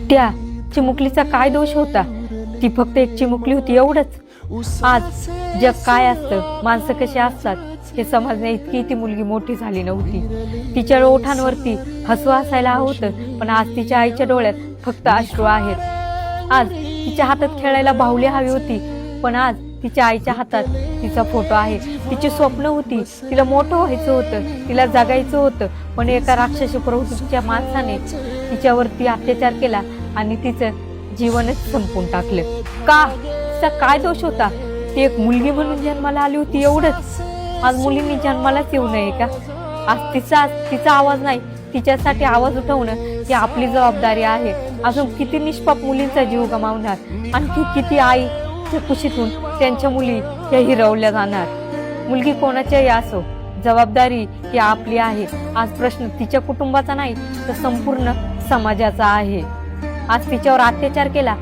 त्या चिमुकलीचा काय दोष होता? ती फक्त एक चिमुकली होती, एवढंच. आज जग काय असतं, माणसं कशी असतात हे समजण्या इतकी ती मुलगी मोठी झाली नव्हती. तिच्या ओठांवरती हसू असायला हवं होतं, पण आज तिच्या आईच्या डोळ्यात फक्त अश्रू आहेत. आज तिच्या हातात खेळायला बाहुली हवी होती, पण आज तिच्या आईच्या हातात तिचा फोटो आहे. तिची स्वप्न होती, तिला मोठं व्हायचं होतं, तिला जगायचं होतं, पण एका राक्षसी प्रवृत्तीच्या माणसाने तिच्यावरती अत्याचार केला आणि तिचं जीवनच संपून टाकलं. का? तिचा काय दोष होता? ती एक मुलगी म्हणून जन्माला आली होती, एवढंच. आज मुलींनी जन्मालाच येऊ नये का? आज तिचा आवाज नाही, तिच्यासाठी आवाज उठवणं ही आपली जबाबदारी आहे. अजून किती निष्पाप मुलींचा जीव गमावणार, आणखी किती आई कुशीतून त्यांच्या मुली या हिरवल्या जाणार. मुलगी कोणाच्याही असो, जबाबदारी ही आपली आहे. आज प्रश्न तिच्या कुटुंबाचा नाही, तर संपूर्ण समाजाचा आहे. आज तिच्यावर अत्याचार केला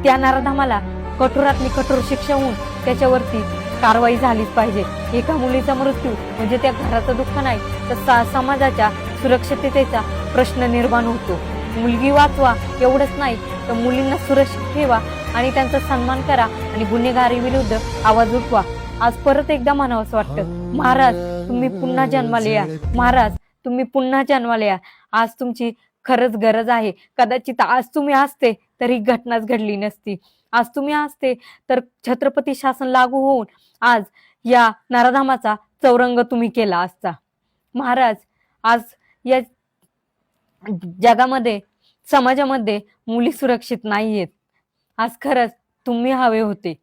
त्या नराधमाला कठोरातली कठोर शिक्षा होऊन त्याच्यावरती कारवाई झालीच पाहिजे. एका मुलीचा मृत्यू म्हणजे त्या घराचं दुःख नाही, तर समाजाच्या सुरक्षिततेचा प्रश्न निर्माण होतो. मुलगी वाचवा एवढंच नाही, तर मुलींना सुरक्षित ठेवा आणि त्यांचा सन्मान करा आणि गुन्हेगारी विरुद्ध आवाज उठवा. आज परत एकदा म्हणावंसं वाटतं, महाराज तुम्ही पुन्हा जन्माला या, महाराज तुम्ही पुन्हा जन्माला या. आज तुमची खरंच गरज आहे. कदाचित आज तुम्ही असते तर ही घटनाच घडली नसती. आज तुम्ही असते तर छत्रपती शासन लागू होऊन आज या नराधमाचा चौरंग तुम्ही केला असता. महाराज आज या जगामध्ये, समाजामध्ये मुली सुरक्षित नाहीयेत. आज खरंच तुम्ही हवे होते.